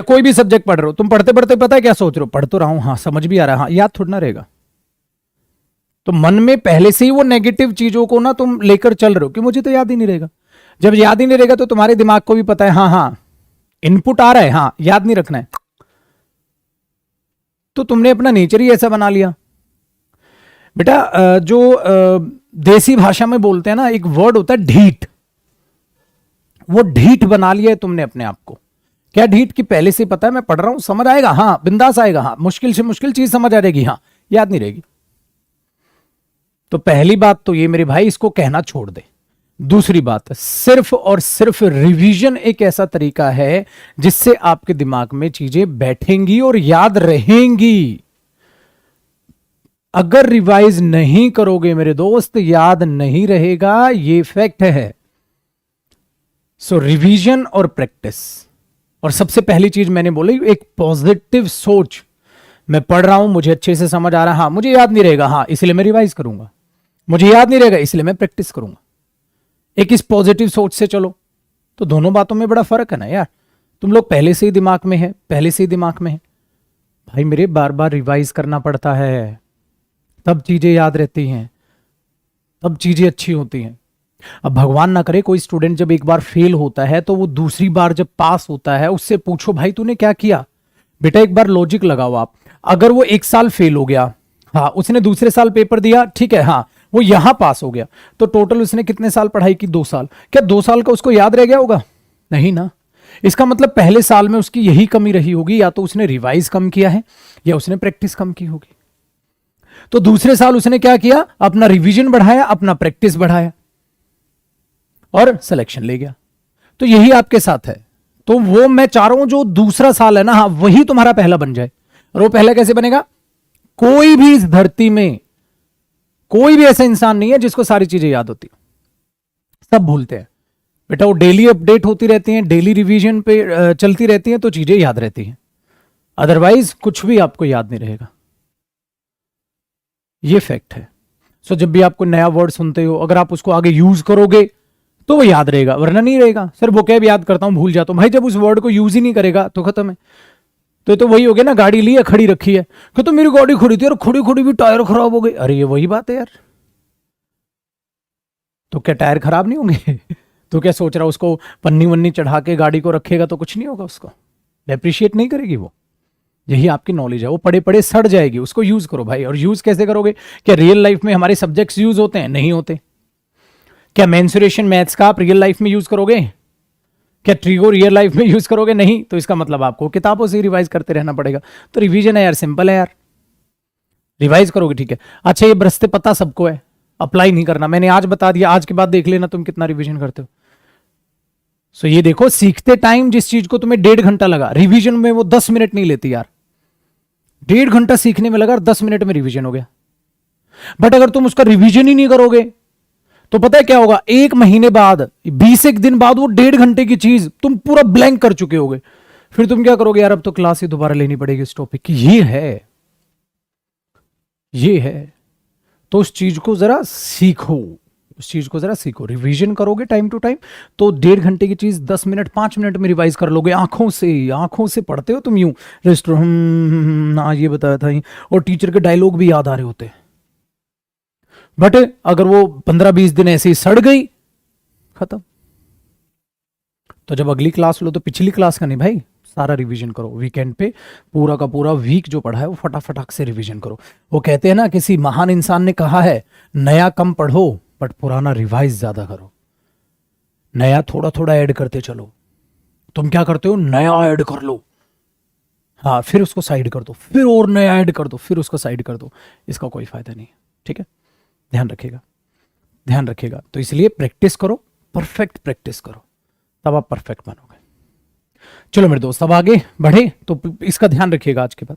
कोई भी सब्जेक्ट पढ़ रहे हो, तुम पढ़ते पढ़ते पता है क्या सोच रहे हो, पढ़ तो रहा हूं, हाँ समझ भी आ रहा है, हाँ याद थोड़ा ना रहेगा। तो मन में पहले से ही वो नेगेटिव चीजों को ना तुम लेकर चल रहे हो कि मुझे तो याद ही नहीं रहेगा। जब याद ही नहीं रहेगा तो तुम्हारे दिमाग को भी पता है हाँ हाँ इनपुट आ रहा है, हाँ याद नहीं रखना है, तो तुमने अपना नेचर ही ऐसा बना लिया। बेटा जो देसी भाषा में बोलते हैं ना, एक वर्ड होता है ढीठ, वो ढीठ बना लिया है तुमने अपने आप को। क्या ढीठ? कि पहले से पता है मैं पढ़ रहा हूं, समझ आएगा, हाँ बिंदास आएगा, हाँ मुश्किल से मुश्किल चीज समझ आ जाएगी, हाँ याद नहीं रहेगी। तो पहली बात तो ये मेरे भाई, इसको कहना छोड़ दे। दूसरी बात, सिर्फ और सिर्फ रिवीजन एक ऐसा तरीका है जिससे आपके दिमाग में चीजें बैठेंगी और याद रहेंगी। अगर रिवाइज नहीं करोगे मेरे दोस्त, याद नहीं रहेगा, ये फैक्ट है। सो रिवीजन और प्रैक्टिस, और सबसे पहली चीज मैंने बोली एक पॉजिटिव सोच। मैं पढ़ रहा हूं, मुझे अच्छे से समझ आ रहा है, हाँ मुझे याद नहीं रहेगा, हाँ इसलिए मैं रिवाइज करूंगा, मुझे याद नहीं रहेगा इसलिए मैं प्रैक्टिस करूंगा। एक इस पॉजिटिव सोच से चलो। तो दोनों बातों में बड़ा फर्क है ना यार। तुम लोग पहले से ही दिमाग में है, पहले से ही दिमाग में है भाई मेरे, बार बार रिवाइज करना पड़ता है, तब चीजें याद रहती हैं, तब चीजें अच्छी होती हैं। अब भगवान ना करे कोई स्टूडेंट जब एक बार फेल होता है तो वो दूसरी बार जब पास होता है उससे पूछो भाई तूने क्या किया। बेटा एक बार लॉजिक लगाओ आप, अगर वो 1 साल फेल हो गया, हाँ उसने दूसरे साल पेपर दिया, ठीक है, हाँ वो यहां पास हो गया, तो टोटल उसने कितने साल पढ़ाई की? 2 साल। क्या 2 साल का उसको याद रह गया होगा? नहीं ना। इसका मतलब पहले साल में उसकी यही कमी रही होगी, या तो उसने रिवाइज कम किया है या उसने प्रैक्टिस कम की होगी। तो दूसरे साल उसने क्या किया? अपना रिवीजन बढ़ाया, अपना प्रैक्टिस बढ़ाया और सिलेक्शन ले गया। तो यही आपके साथ है। तो वो मैं चाह रहा हूं जो दूसरा साल है ना, हाँ वही तुम्हारा पहला बन जाए। और वो पहला कैसे बनेगा? कोई भी इस धरती में कोई भी ऐसा इंसान नहीं है जिसको सारी चीजें याद होती, सब भूलते हैं। बेटा वो डेली अपडेट होती रहती हैं, डेली रिवीजन पे चलती रहती हैं, तो चीजें याद रहती हैं, अदरवाइज कुछ भी आपको याद नहीं रहेगा। ये फैक्ट है। सो जब भी आपको नया वर्ड सुनते हो, अगर आप उसको आगे यूज करोगे तो वो याद रहेगा, वरना नहीं रहेगा। सर वोकैब याद करता हूं, भूल जाता हूं। भाई जब उस वर्ड को यूज ही नहीं करेगा तो खत्म है। तो वही हो गया ना, गाड़ी ली है खड़ी रखी है, कि तो मेरी गाड़ी खड़ी थी और खड़ी खड़ी भी टायर खराब हो गई। अरे ये वही बात है यार, तो क्या टायर खराब नहीं होंगे? तो क्या सोच रहा उसको पन्नी वन्नी चढ़ा के गाड़ी को रखेगा तो कुछ नहीं होगा, उसको एप्रिशिएट नहीं करेगी वो। यही आपकी नॉलेज है, वो पड़े पड़े सड़ जाएगी। उसको यूज करो भाई। और यूज कैसे करोगे? क्या रियल लाइफ में हमारे सब्जेक्ट्स यूज होते हैं? नहीं होते। क्या मेंसुरेशन मैथ्स का आप रियल लाइफ में यूज करोगे? क्या ट्रिगो रियल लाइफ में यूज करोगे? नहीं। तो इसका मतलब आपको किताबों से रिवाइज करते रहना पड़ेगा। तो रिवीजन है यार, सिंपल है यार, रिवाइज करोगे ठीक है। अच्छा ये बरसते पता सबको है, अप्लाई नहीं करना, मैंने आज बता दिया, आज के बाद देख लेना तुम कितना रिवीजन करते हो। सो ये देखो, सीखते टाइम जिस चीज को तुम्हें 1.5 घंटा लगा, रिवीजन में वो 10 मिनट नहीं लेती यार। 1.5 घंटा सीखने में लगा और 10 मिनट में रिवीजन हो गया। बट अगर तुम उसका रिवीजन ही नहीं करोगे तो पता है क्या होगा? 1 महीने बाद, 20 दिन बाद वो 1.5 घंटे की चीज तुम पूरा ब्लैंक कर चुके होगे। फिर तुम क्या करोगे? यार अब तो क्लास ही दोबारा लेनी पड़ेगी इस टॉपिक की। ये है। तो उस चीज को जरा सीखो, उस चीज को जरा सीखो। रिवीजन करोगे टाइम टू टाइम तो 1.5 घंटे की चीज 10 मिनट 5 मिनट में रिवाइज कर लोगे। आंखों से पढ़ते हो तुम यूं, रेस्टोरेंट ना ये बताया था ही, और टीचर के डायलॉग भी याद आ रहे होते हैं। बट अगर वो 15-20 दिन ऐसे ही सड़ गई, खत्म। तो जब अगली क्लास लो तो पिछली क्लास का नहीं भाई, सारा रिवीजन करो। वीकेंड पे पूरा का पूरा वीक जो पढ़ा है वो फटाफट से रिवीजन करो। वो कहते हैं ना, किसी महान इंसान ने कहा है, नया कम पढ़ो बट पुराना रिवाइज ज्यादा करो। नया थोड़ा थोड़ा ऐड करते चलो। तुम क्या करते हो? नया ऐड कर लो, हाँ फिर उसको साइड कर दो, फिर और नया ऐड कर दो, फिर उसको साइड कर दो। इसका कोई फायदा नहीं है, ठीक है? ध्यान रखिएगा। तो इसलिए प्रैक्टिस करो, परफेक्ट प्रैक्टिस करो, तब आप परफेक्ट बनोगे। चलो मेरे दोस्त, अब आगे बढ़े तो इसका ध्यान रखिएगा आज के बाद।